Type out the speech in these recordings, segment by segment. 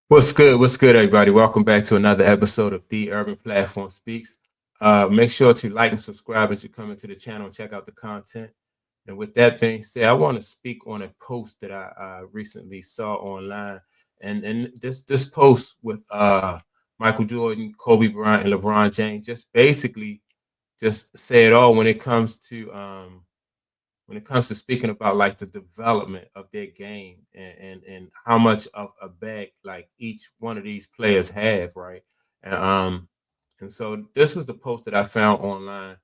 What's good? What's good, everybody? Welcome back to another episode of The Urban Platform Speaks. Make sure to like and subscribe as you come into the channel and check out the content. And with that being said, I want to speak on a post that I recently saw online, and this post with Michael Jordan, Kobe Bryant, and LeBron James just basically just say it all when it comes to speaking about like the development of their game and how much of a bag like each one of these players have, right? And and so this was the post that I found online,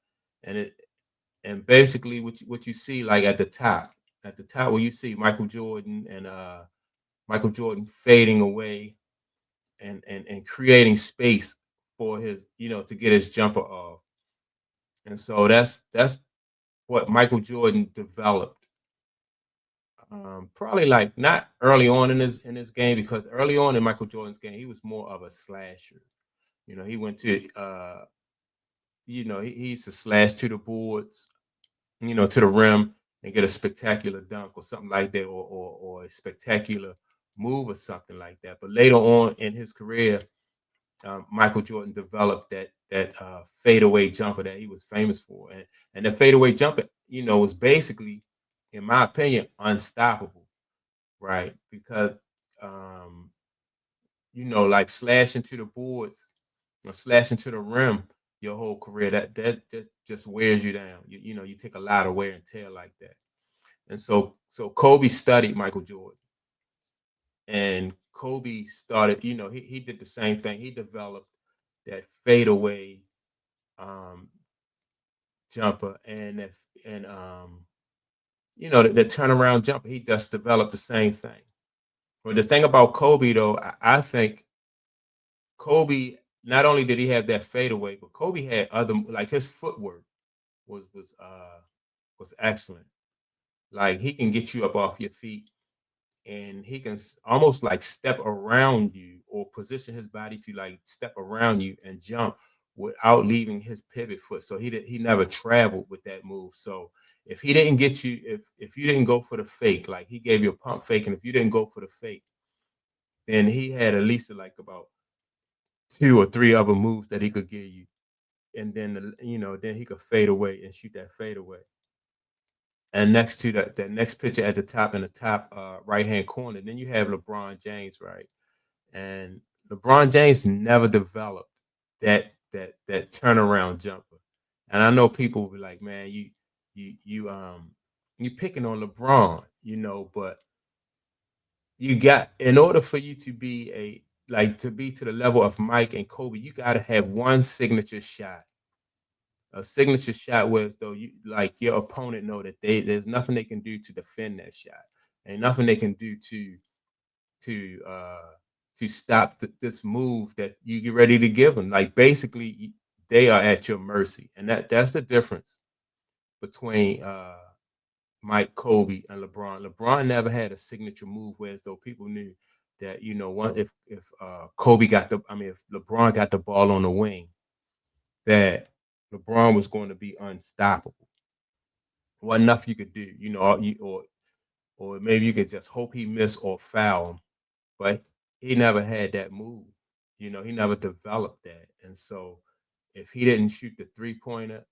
and basically what you see like at the top where you see Michael Jordan fading away and creating space for his to get his jumper off, and so that's what Michael Jordan developed. Probably like not early on in his game, because early on in Michael Jordan's game, he was more of a slasher. He went to he used to slash to the boards, to the rim and get a spectacular dunk or something like that, or a spectacular move or something like that. But later on in his career, Michael Jordan developed that fadeaway jumper that he was famous for, and the fadeaway jumper, was basically, in my opinion, unstoppable, right? Because um, like slashing to the boards or slashing to the rim your whole career, that just wears you down. You take a lot of wear and tear like that. And so Kobe studied Michael Jordan, and Kobe started, he did the same thing. He developed that fadeaway um jumper, and the turnaround jumper. He just developed the same thing. But the thing about Kobe, though, I think Kobe, not only did he have that fadeaway, but Kobe had other, like, his footwork was was uh was excellent. Like, he can get you up off your feet, and he can almost like step around you or position his body to like step around you and jump without leaving his pivot foot. So he never traveled with that move. So if he didn't get you, if you didn't go for the fake, like he gave you a pump fake, and if you didn't go for the fake, then he had at least like about two or three other moves that he could give you, and then he could fade away and shoot that fade away. And next to that next picture at the top, in the top right hand corner, then you have LeBron James, right? And LeBron James never developed that turnaround jumper. And I know people will be like, man, you picking on LeBron, but you got, in order for you to be to be to the level of Mike and Kobe, you got to have one signature shot, a signature shot where, as though you, like, your opponent know that there's nothing they can do to defend that shot, and nothing they can do to uh to stop this move that you get ready to give them. Like, basically, they are at your mercy, and that's the difference between Mike, Kobe, and LeBron. LeBron never had a signature move where, as though people knew that, one, if Kobe got the, I mean, if LeBron got the ball on the wing, that LeBron was going to be unstoppable. What enough you could do, or maybe you could just hope he miss or foul him, but he never had that move. He never developed that, and so if he didn't shoot the 3 pointer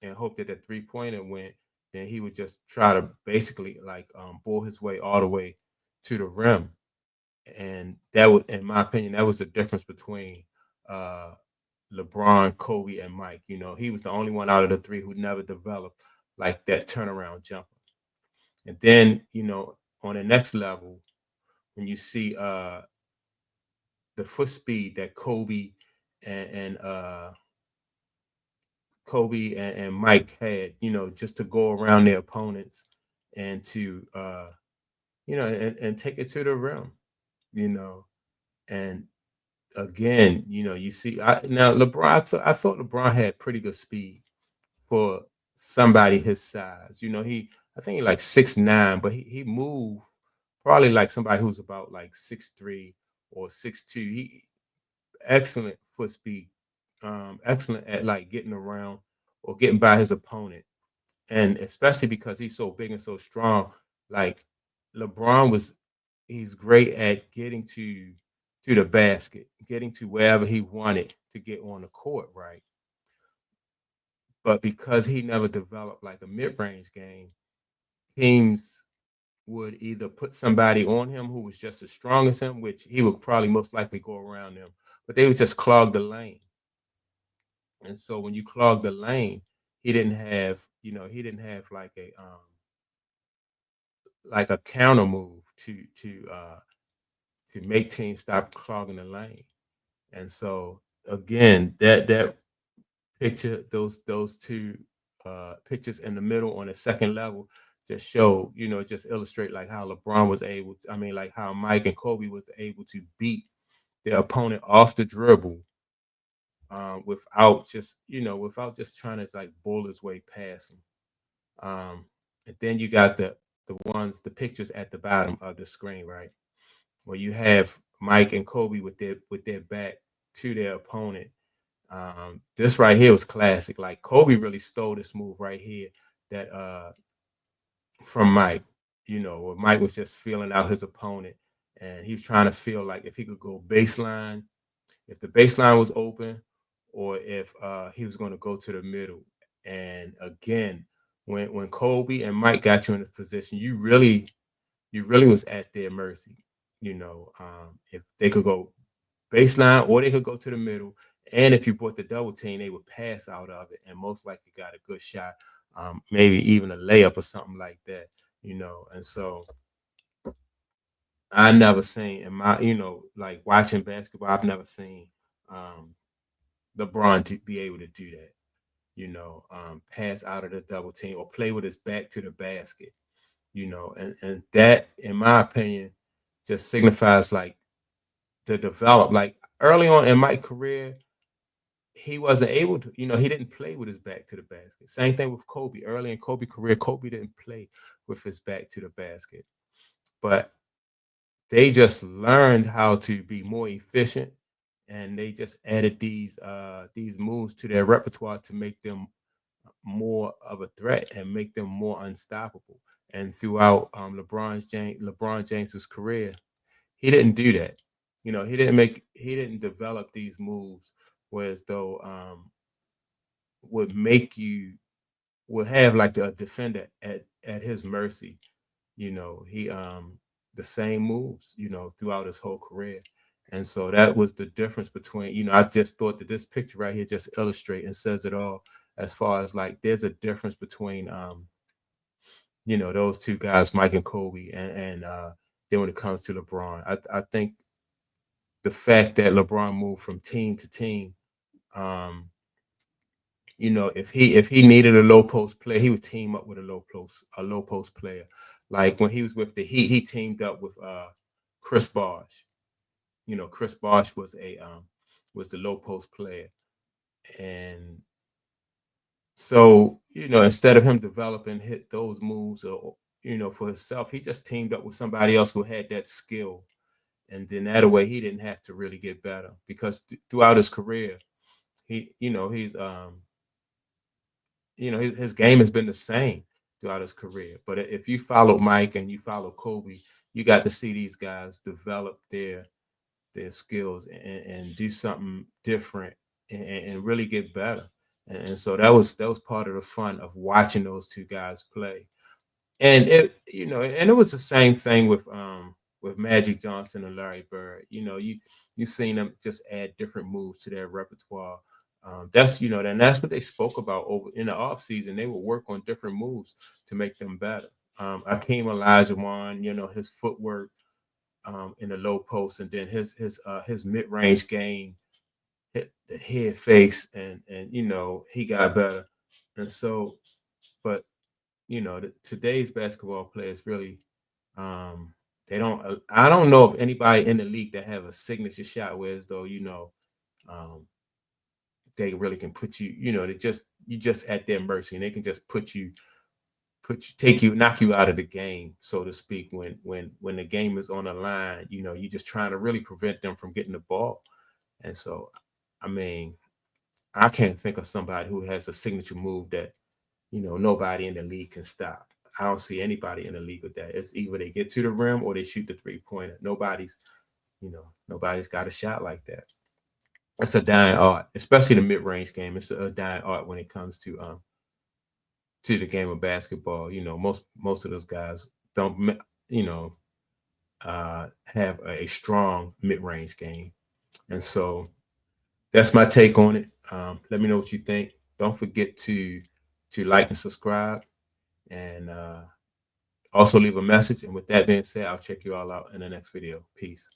and hope that the 3 pointer went, then he would just try to basically like bore his way all the way to the rim, and that was, in my opinion, that was the difference between uh, LeBron, Kobe, and Mike. He was the only one out of the three who never developed like that turnaround jumper. And then, on the next level, when you see the foot speed that and Kobe and Mike had, just to go around their opponents and to and take it to the rim, you know. And again, you see, now LeBron, I thought LeBron had pretty good speed for somebody his size. I think he like 6'9", but he moved probably like somebody who's about like 6'3" or 6'2". He excellent foot speed, excellent at like getting around or getting by his opponent, and especially because he's so big and so strong. Like, LeBron was, he's great at getting to to the basket, getting to wherever he wanted to get on the court, right? But because he never developed like a mid-range game, teams would either put somebody on him who was just as strong as him, which he would probably most likely go around them, but they would just clog the lane. And so when you clog the lane, he didn't have like a counter move to make teams stop clogging the lane. And so again, that picture, those two pictures in the middle on the second level just show, just illustrate like how LeBron was able to, I mean, like how Mike and Kobe was able to beat their opponent off the dribble without just trying to like bull his way past him. And then you got the pictures at the bottom of the screen, right? Where you have Mike and Kobe with their back to their opponent. This right here was classic. Like Kobe really stole this move right here that from Mike. Where Mike was just feeling out his opponent, and he was trying to feel like if he could go baseline, if the baseline was open, or if he was going to go to the middle. And again, when Kobe and Mike got you in this position, you really was at their mercy. If they could go baseline or they could go to the middle. And if you brought the double team, they would pass out of it and most likely got a good shot, maybe even a layup or something like that. And so I never seen in my, like watching basketball, I've never seen um, LeBron to be able to do that, pass out of the double team or play with his back to the basket, and that, in my opinion, just signifies like to develop. Like early on in my career, he wasn't able to, he didn't play with his back to the basket. Same thing with Kobe. Early in Kobe career, Kobe didn't play with his back to the basket. But they just learned how to be more efficient, and they just added these moves to their repertoire to make them more of a threat and make them more unstoppable. And throughout LeBron James's career, he didn't do that. He didn't develop these moves whereas though would make you would have like a defender at his mercy. He the same moves, throughout his whole career. And so that was the difference between, I just thought that this picture right here just illustrates and says it all as far as like there's a difference between those two guys, Mike and Kobe, and then when it comes to LeBron. I think the fact that LeBron moved from team to team, um, if he needed a low post player, he would team up with a low post player. Like when he was with the Heat, he teamed up with Chris Bosh. Chris Bosh was the low post player, and so instead of him developing hit those moves or for himself, he just teamed up with somebody else who had that skill, and then that way he didn't have to really get better because throughout his career, his game has been the same throughout his career. But if you follow Mike and you follow Kobe, you got to see these guys develop their skills and do something different and really get better. And so that was part of the fun of watching those two guys play. And it was the same thing with Magic Johnson and Larry Bird. You seen them just add different moves to their repertoire. And that's what they spoke about over in the off season. They would work on different moves to make them better. Akeem Olajuwon, his footwork in the low post, and then his mid range game, hit the head face, and he got better. And so, but today's basketball players really they don't. I don't know of anybody in the league that have a signature shot where as though um, they really can put you. You just at their mercy, and they can just knock you out of the game, so to speak. When the game is on the line, you're just trying to really prevent them from getting the ball. And so, I mean, I can't think of somebody who has a signature move that nobody in the league can stop. I don't see anybody in the league with that. It's either they get to the rim or they shoot the 3-pointer. Nobody's got a shot like that. It's a dying art, especially the mid-range game. It's a dying art when it comes to the game of basketball. Most of those guys don't you know have a strong mid-range game, and so that's my take on it. Let me know what you think. Don't forget to like and subscribe, and also leave a message. And with that being said, I'll check you all out in the next video. Peace.